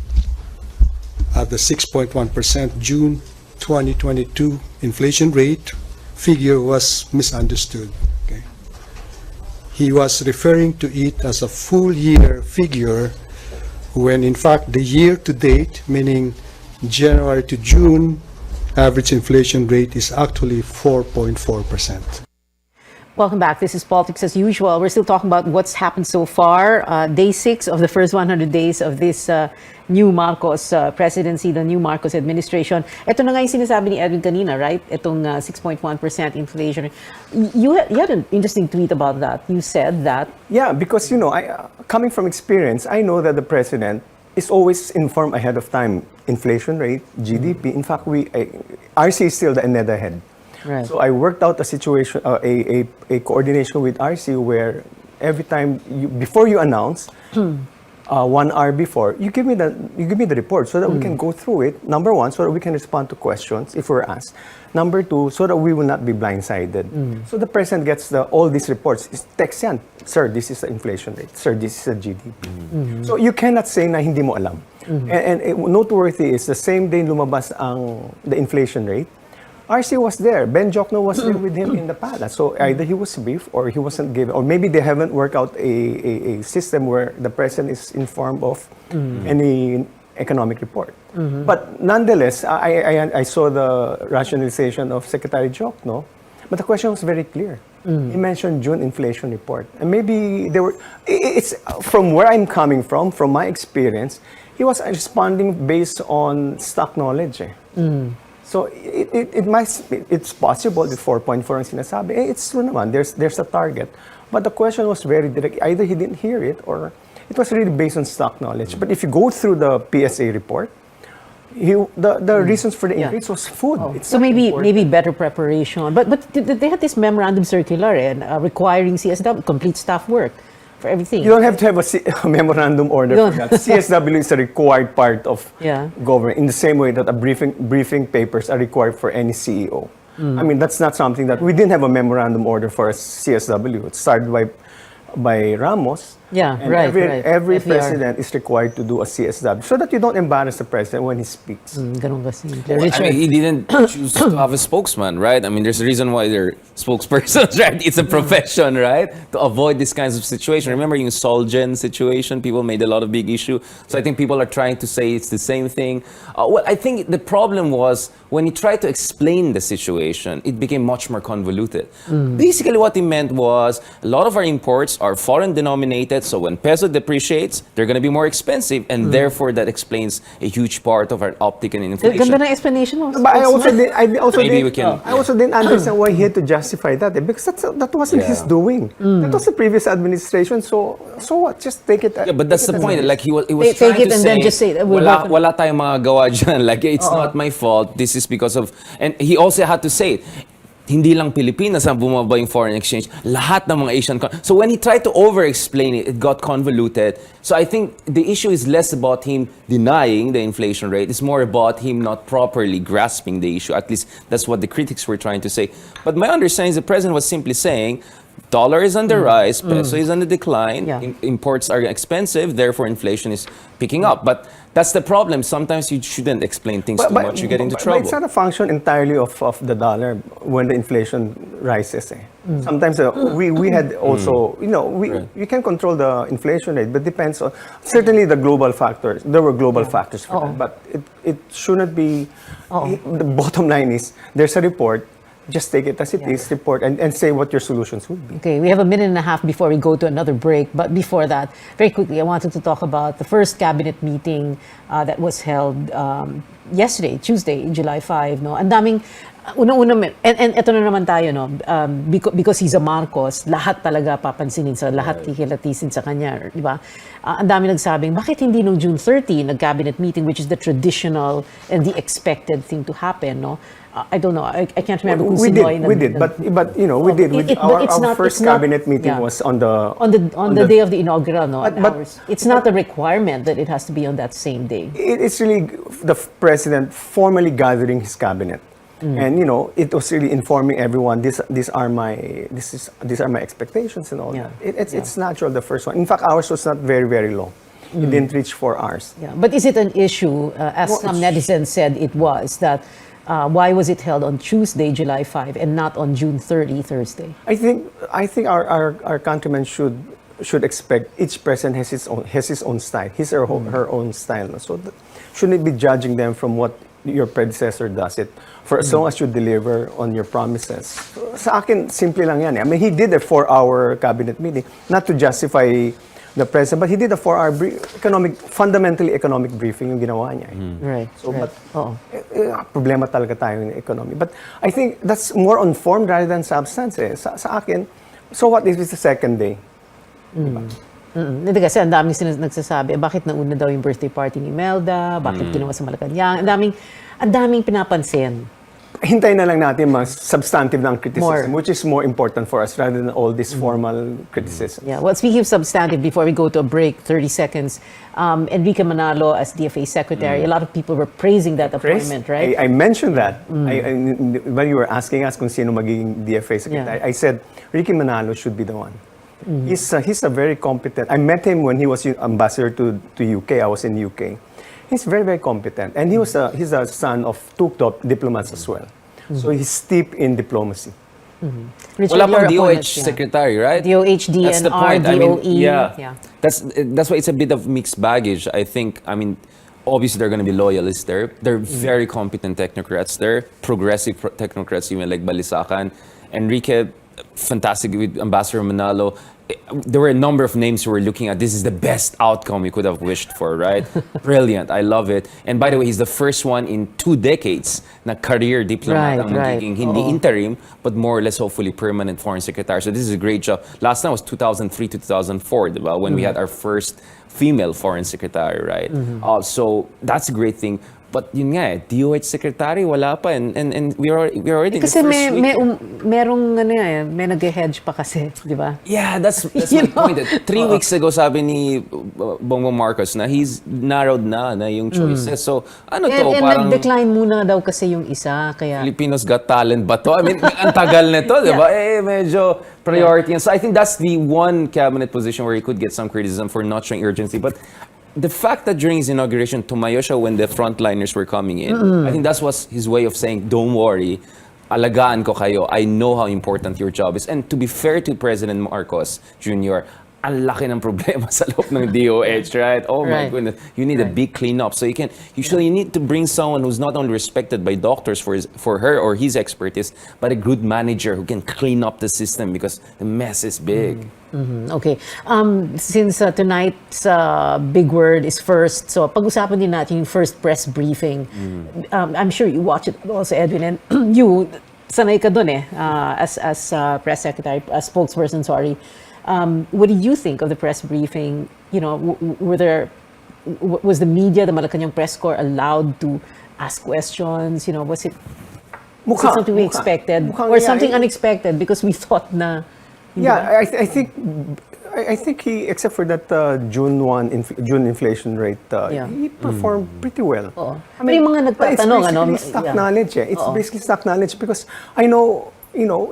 [SPEAKER 5] at the 6.1% June 2022 inflation rate figure was misunderstood. Okay? He was referring to it as a full year figure when in fact the year to date, meaning January to June, average inflation rate is actually 4.4%.
[SPEAKER 1] Welcome back. This is Politics as Usual. We're still talking about what's happened so far. Day 6 of the first 100 days of this new Marcos presidency, the new Marcos administration. Ito na nga yung sinasabi ni Edwin kanina, right? Itong 6.1% inflation. You had an interesting tweet about that. You said that...
[SPEAKER 2] Yeah, because, coming from experience, I know that the president is always informed ahead of time. Inflation rate, GDP. In fact, RC is still the NEDA head.
[SPEAKER 1] Right.
[SPEAKER 2] So I worked out a situation, a coordination with RC where every time before you announce, 1 hour before, you give me the report so that we can go through it. Number one, so that we can respond to questions if we're asked. Number two, so that we will not be blindsided. So the president gets all these reports. Text yan, sir, this is the inflation rate. Sir, this is the GDP. So you cannot say na hindi mo alam. And noteworthy is the same day lumabas the inflation rate. RC was there. Ben Jokno was there with him in the palace. So either he was briefed or he wasn't given, or maybe they haven't worked out a system where the president is informed of any economic report. But nonetheless, I saw the rationalization of Secretary Jokno, but the question was very clear. He mentioned June inflation report. And maybe it's from where I'm coming from my experience, he was responding based on stock knowledge. So it's possible that 4.4 ang sinasabi. It's true naman. There's a target. But the question was very direct. Either he didn't hear it or it was really based on stock knowledge. But if you go through the PSA report, the reasons for the increase was food.
[SPEAKER 1] So maybe better preparation. But they had this memorandum circular requiring CSW complete staff work for everything.
[SPEAKER 2] You don't have to have a memorandum order for that. CSW is a required part of government in the same way that a briefing papers are required for any CEO. I mean, that's not something that we didn't have a memorandum order for a CSW. It started by Ramos.
[SPEAKER 1] Yeah,
[SPEAKER 2] and
[SPEAKER 1] right.
[SPEAKER 2] Every
[SPEAKER 1] FDR.
[SPEAKER 2] president is required to do a CSW so that you don't embarrass the president when he speaks.
[SPEAKER 1] Ganun ba si
[SPEAKER 3] I mean, he didn't choose to have a spokesman, right? I mean, there's a reason why they're spokespersons, right? It's a profession, right? To avoid these kinds of situations. Remember yung Solgen situation? People made a lot of big issue. So I think people are trying to say it's the same thing. Well, I think the problem was when he tried to explain the situation, it became much more convoluted. Basically, what he meant was a lot of our imports are foreign denominated. So when peso depreciates, they're going to be more expensive, and therefore that explains a huge part of our uptick in inflation.
[SPEAKER 1] Ganda ng explanation mo.
[SPEAKER 2] But I also
[SPEAKER 3] Maybe we can-
[SPEAKER 2] didn't understand why he had to justify that because that wasn't his doing. That was the previous administration. So what? Just take it.
[SPEAKER 3] Yeah, but that's the point. Like he was
[SPEAKER 1] Take
[SPEAKER 3] trying
[SPEAKER 1] it
[SPEAKER 3] to
[SPEAKER 1] and
[SPEAKER 3] say,
[SPEAKER 1] then just say that
[SPEAKER 3] wala tayong mga gawa dyan. Like it's not my fault. This is because of, and he also had to say it. hindi lang Pilipinas ang bumaba yung foreign exchange, lahat ng mga Asian So when he tried to over-explain it, it got convoluted. So I think the issue is less about him denying the inflation rate. It's more about him not properly grasping the issue. At least that's what the critics were trying to say. But my understanding is the president was simply saying, dollar is on the rise, peso is on the decline, imports are expensive, therefore inflation is picking up. But that's the problem. Sometimes you shouldn't explain things too much, you get into trouble.
[SPEAKER 2] But it's not a function entirely of the dollar when the inflation rises. Sometimes we had also, we can control the inflation rate, but depends on, certainly the global factors. There were global factors for that, but it shouldn't be, the bottom line is, there's a report, just take it as it is, report, and say what your solutions would be.
[SPEAKER 1] Okay, we have a minute and a half before we go to another break. But before that, very quickly, I wanted to talk about the first cabinet meeting that was held yesterday, Tuesday, July 5. No? Ang daming, unang-una, and ito na naman tayo, no? Because he's a Marcos, lahat talaga papansinin sa lahat, kikilatisin sa kanya, di ba? Ang dami nagsabing, bakit hindi nung June 30, nag-cabinet meeting, which is the traditional and the expected thing to happen, no? I don't know. I can't remember.
[SPEAKER 2] We did. But we did. Our first cabinet meeting was on
[SPEAKER 1] the day of the inaugural. No, but it's not a requirement that it has to be on that same day.
[SPEAKER 2] It's really the president formally gathering his cabinet, and it was really informing everyone. These are my expectations and all that. It's natural. The first one. In fact, ours was not very, very long. It didn't reach 4 hours.
[SPEAKER 1] Yeah, but is it an issue, as some netizens said it was, that why was it held on Tuesday, July 5, and not on June 30, Thursday?
[SPEAKER 2] I think our countrymen should expect each president has his own style, his or her own style. So shouldn't be judging them from what your predecessor does it. For as long as you deliver on your promises. Sa akin, simple lang yan. I mean, he did a 4-hour cabinet meeting, not to justify the president, but he did a 4-hour fundamentally economic briefing yung ginawa niya.
[SPEAKER 1] Right.
[SPEAKER 2] So, but problema talaga tayo in economy. But I think that's more on form rather than substance. Sa akin, so what if it's the second day?
[SPEAKER 1] Hindi kasi ang daming nagsasabi, bakit nauna daw yung birthday party ni Imelda? Bakit ginawa sa Malacanang? Ang daming pinapansin.
[SPEAKER 2] Hintayin na lang natin mas substantive ng criticism, which is more important for us rather than all this formal criticism.
[SPEAKER 1] Yeah. Well, speaking of substantive, before we go to a break, 30 seconds, Enrique Manalo as DFA Secretary, a lot of people were praising that appointment, right?
[SPEAKER 2] I mentioned that. When you were asking us kung sino magiging DFA Secretary, I said, Enrique Manalo should be the one. He's a very competent. I met him when he was ambassador to UK. I was in UK. He's very, very competent. And he's a son of two top diplomats as well. So he's steeped in diplomacy.
[SPEAKER 1] Richard,
[SPEAKER 3] wala pang
[SPEAKER 1] your
[SPEAKER 3] DOH
[SPEAKER 1] opponents,
[SPEAKER 3] secretary, right?
[SPEAKER 1] DOH, DNR,
[SPEAKER 3] That's the point.
[SPEAKER 1] DOE.
[SPEAKER 3] That's why it's a bit of mixed baggage. I think, obviously there are going to be loyalists there. They're very competent technocrats there, progressive technocrats, even like Balisacan. Enrique, fantastic with Ambassador Manalo. There were a number of names who were looking at this is the best outcome we could have wished for, right? Brilliant. I love it. And by the way, he's the first one in 2 decades na career diplomat ang magiging hindi interim, but more or less hopefully permanent foreign secretary. So this is a great job. Last time was 2003 to 2004, diba? When we had our first female foreign secretary, right? So that's a great thing. But yun nga DOH secretary, wala pa. And we're already
[SPEAKER 1] kasi
[SPEAKER 3] in the first week.
[SPEAKER 1] may nag-hedge pa kasi, di ba?
[SPEAKER 3] Yeah, that's my point. 3 weeks ago, sabi ni Bongbong Marcos na he's narrowed na yung choices. So,
[SPEAKER 1] And
[SPEAKER 3] parang
[SPEAKER 1] nag-decline muna daw kasi yung isa, kaya...
[SPEAKER 3] Filipinos Got Talent ba to? Ang tagal nito, di ba? Medyo priority. And so I think that's the one cabinet position where he could get some criticism for not showing urgency. But the fact that during his inauguration, tumayo siya when the frontliners were coming in, I think that was his way of saying, don't worry, alagaan ko kayo. I know how important your job is. And to be fair to President Marcos Jr., ang laki ng problema sa loob ng DOH, right? Oh my goodness. You need a big cleanup. So you need to bring someone who's not only respected by doctors for her or his expertise, but a good manager who can clean up the system because the mess is big.
[SPEAKER 1] Okay. Since tonight's big word is first, so pag-usapan din natin yung first press briefing. I'm sure you watch it also, Edwin, and you, sanay ka dun as press secretary, as spokesperson, sorry. What did you think of the press briefing? Was the media, the Malacanang press corps, allowed to ask questions? Was it Was it something we expected? Or something unexpected because we thought na... hindi ba?
[SPEAKER 2] Yeah, I think he, except for that June inflation rate, he performed pretty well.
[SPEAKER 1] Oo.
[SPEAKER 2] I mean,
[SPEAKER 1] May mga nagtatanong,
[SPEAKER 2] it's
[SPEAKER 1] ano?
[SPEAKER 2] basically stock
[SPEAKER 1] Yeah.
[SPEAKER 2] knowledge. It's
[SPEAKER 1] Oo.
[SPEAKER 2] basically stock knowledge because I know,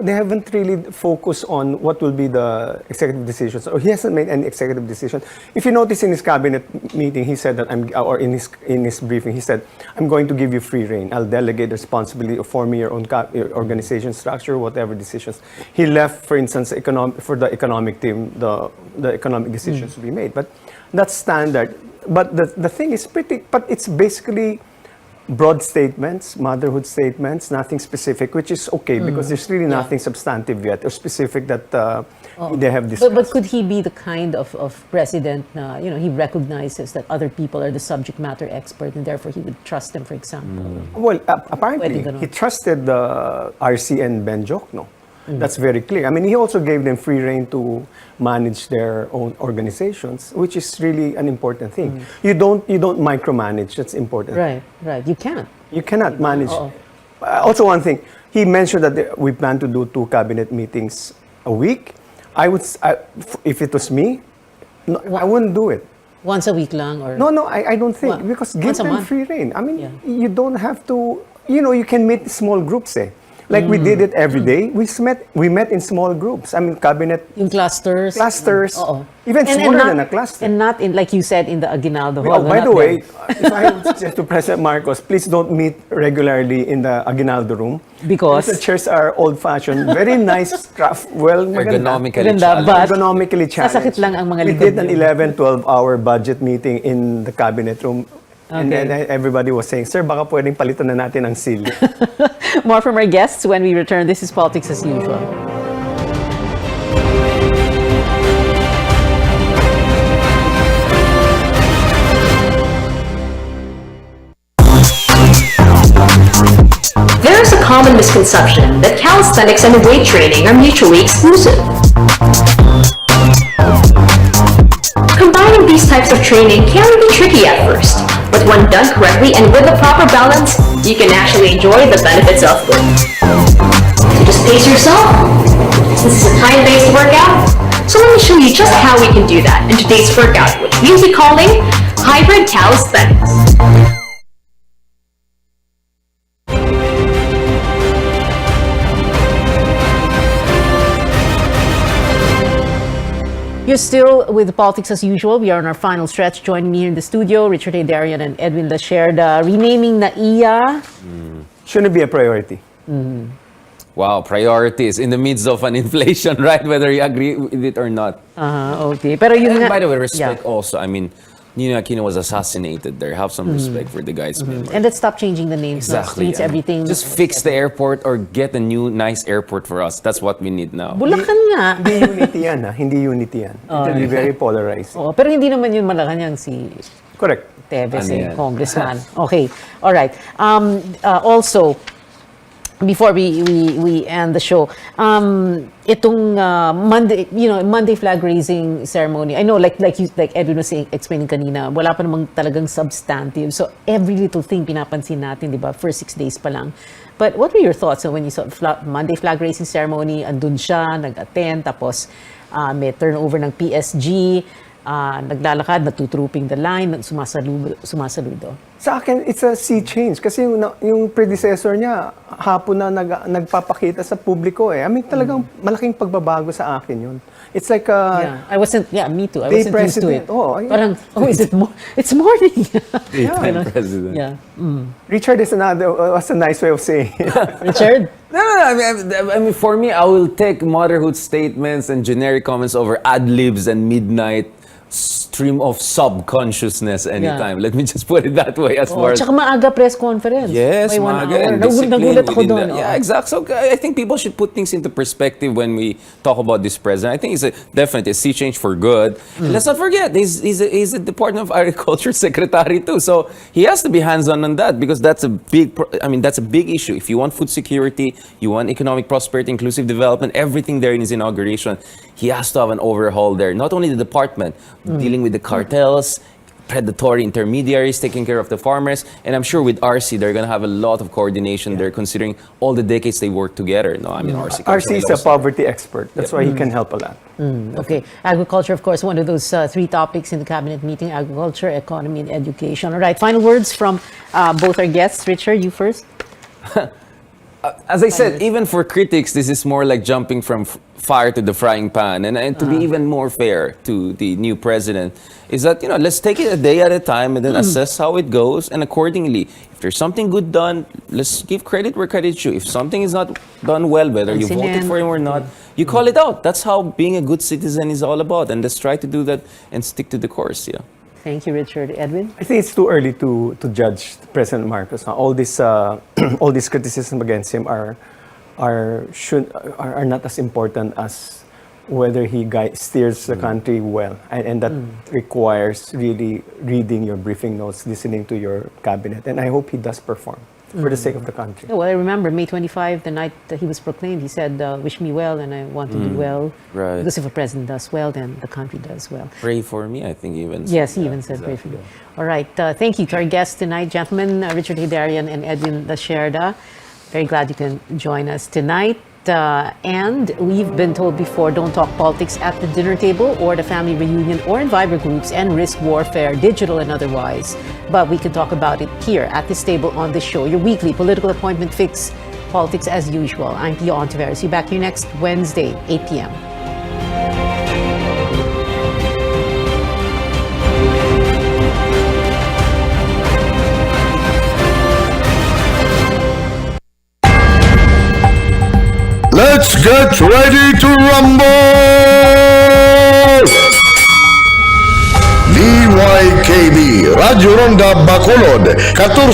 [SPEAKER 2] they haven't really focused on what will be the executive decisions, or he hasn't made any executive decision. If you notice in his cabinet meeting, he said that or in his briefing, he said, I'm going to give you free rein. I'll delegate the responsibility of forming your own your organization structure, whatever decisions. He left, for instance, for the economic team, the economic decisions to be made. But that's standard. But the thing is but it's basically broad statements, motherhood statements, nothing specific, which is okay because there's really nothing substantive yet or specific that they have discussed.
[SPEAKER 1] But could he be the kind of president na, he recognizes that other people are the subject matter expert and therefore he would trust them, for example?
[SPEAKER 2] Well, apparently,
[SPEAKER 1] Pwede ganun.
[SPEAKER 2] he trusted RC and Ben Jokno. That's very clear. I mean, he also gave them free rein to manage their own organizations, which is really an important thing. You don't micromanage. That's important.
[SPEAKER 1] Right. You can't.
[SPEAKER 2] You cannot manage.
[SPEAKER 1] Oo.
[SPEAKER 2] Also, one thing, he mentioned that we plan to do 2 cabinet meetings a week. If it was me, no, I wouldn't do it.
[SPEAKER 1] Once a week lang or...
[SPEAKER 2] No, I don't think. Because give
[SPEAKER 1] Once a
[SPEAKER 2] them
[SPEAKER 1] month?
[SPEAKER 2] free rein. I mean, you don't have to, you can meet small groups Like we did it every day. We met in small groups. I mean, cabinet...
[SPEAKER 1] Yung clusters.
[SPEAKER 2] Oo. Even smaller than a cluster.
[SPEAKER 1] And not in, like you said, in the Aguinaldo Hall.
[SPEAKER 2] By the way, if I would suggest to President Marcos, please don't meet regularly in the Aguinaldo room.
[SPEAKER 1] Because?
[SPEAKER 2] The chairs are old-fashioned, very nice craft,
[SPEAKER 3] Ergonomically
[SPEAKER 1] Maganda, but
[SPEAKER 2] ergonomically challenged.
[SPEAKER 1] sasakit lang ang mga
[SPEAKER 2] We
[SPEAKER 1] likod
[SPEAKER 2] did an
[SPEAKER 1] niyo.
[SPEAKER 2] 11-12 hour budget meeting in the cabinet room. And then everybody was saying, sir, baka pwedeng palitan na natin ang seal.
[SPEAKER 1] More from our guests when we return. This is Politics as Usual.
[SPEAKER 13] There is a common misconception that calisthenics and weight training are mutually exclusive. Combining these types of training can be tricky at first, but when done correctly and with the proper balance, you can actually enjoy the benefits of both. So just pace yourself. This is a time-based workout, so let me show you just how we can do that in today's workout, which we'll be calling hybrid calisthenics.
[SPEAKER 1] You're still with Politics as Usual. We are on our final stretch. Joining me here in the studio, Richard A. Darian and Edwin Lasher. Renaming NAIA.
[SPEAKER 2] Shouldn't be a priority.
[SPEAKER 3] Wow, priorities in the midst of an inflation, right? Whether you agree with it or not.
[SPEAKER 1] Okay. Pero yun
[SPEAKER 3] And
[SPEAKER 1] nga,
[SPEAKER 3] by the way, respect also. I mean, Nino Aquino was assassinated there. Have some respect for the guy's memory.
[SPEAKER 1] And let's stop changing the names,
[SPEAKER 3] Exactly.
[SPEAKER 1] streets,
[SPEAKER 3] I mean,
[SPEAKER 1] everything.
[SPEAKER 3] Just fix the airport or get a new nice airport for us. That's what we need now.
[SPEAKER 1] Bulacan nga.
[SPEAKER 2] Hindi unity yan, ha? Hindi unity yan. It will be very polarized.
[SPEAKER 1] Oo, pero hindi naman yun Malacanang si
[SPEAKER 2] Correct.
[SPEAKER 1] Teves,
[SPEAKER 3] Ano yan?
[SPEAKER 1] congressman. Okay, all right. Also, before we end the show, itong Monday flag raising ceremony. I know, like Edwin was explaining kanina, wala pa namang talagang substantive. So every little thing pinapansin natin, di ba? First 6 days pa lang. But what were your thoughts when you saw Monday flag raising ceremony? Andun siya, nag-attend, tapos may turnover ng PSG. Naglalakad, natutrooping the line, sumasaludo.
[SPEAKER 2] Sa akin, it's a sea change. Kasi yung predecessor niya, hapon na nagpapakita sa publiko I mean, talagang malaking pagbabago sa akin yun. It's like
[SPEAKER 1] me too. I
[SPEAKER 2] day
[SPEAKER 1] wasn't used to
[SPEAKER 2] president.
[SPEAKER 1] it. Parang, is it more? It's morning.
[SPEAKER 3] Daytime president.
[SPEAKER 1] Yeah.
[SPEAKER 2] Richard is was a nice way of saying it.
[SPEAKER 1] Richard?
[SPEAKER 3] No. I mean, for me, I will take motherhood statements and generic comments over ad-libs and midnight stream of subconsciousness anytime. Let me just put it that way as far as...
[SPEAKER 1] Tsaka maaga press conference.
[SPEAKER 3] Yes,
[SPEAKER 1] May 1
[SPEAKER 3] maaga
[SPEAKER 1] hour.
[SPEAKER 3] and discipline
[SPEAKER 1] Nagulat ako
[SPEAKER 3] within
[SPEAKER 1] doon.
[SPEAKER 3] that. Yeah, exactly. So I think people should put things into perspective when we talk about this president. I think it's definitely a sea change for good. Let's not forget, he's a Department of Agriculture secretary too. So he has to be hands-on on that because that's a big issue. If you want food security, you want economic prosperity, inclusive development, everything there in his inauguration, he has to have an overhaul there. Not only the department, dealing with the cartels, predatory intermediaries taking care of the farmers. And I'm sure with RC, they're going to have a lot of coordination. They're considering all the decades they worked together. No, I mean, RC.
[SPEAKER 2] RC is a poverty expert. That's why he can help a lot.
[SPEAKER 1] Okay. Agriculture, of course, one of those three topics in the cabinet meeting: agriculture, economy, and education. All right. Final words from both our guests. Richard, you first.
[SPEAKER 3] As I said, even for critics, this is more like jumping from fire to the frying pan. And to be even more fair to the new president is that, let's take it a day at a time and then assess how it goes. And accordingly, if there's something good done, let's give credit where credit's due. If something is not done well, whether you voted for him or not, you call it out. That's how being a good citizen is all about. And let's try to do that and stick to the course, yeah.
[SPEAKER 1] Thank you, Richard. Edwin?
[SPEAKER 2] I think it's too early to judge President Marcos. All this all this criticism against him are not as important as whether he steers the country well, and that requires really reading your briefing notes, listening to your cabinet, and I hope he does perform for the sake of the country.
[SPEAKER 1] Well, I remember May 25, the night that he was proclaimed, he said, wish me well and I want to do well.
[SPEAKER 3] Right.
[SPEAKER 1] Because if a president does well, then the country does well.
[SPEAKER 3] Pray for me, I think even.
[SPEAKER 1] Yes, he even said pray for me. All right. Thank you to our guests tonight, gentlemen, Richard Hidarian and Edwin Lascerda. Very glad you can join us tonight. And we've been told before, don't talk politics at the dinner table or the family reunion or in Viber groups and risk warfare, digital and otherwise. But we can talk about it here at this table on this show, your weekly political appointment fix, politics as usual. I'm Pia Ontiveros. See you back here next Wednesday, 8 p.m.
[SPEAKER 16] Let's get ready to rumble! DYKB, Radyo Ronda Bacolod, 14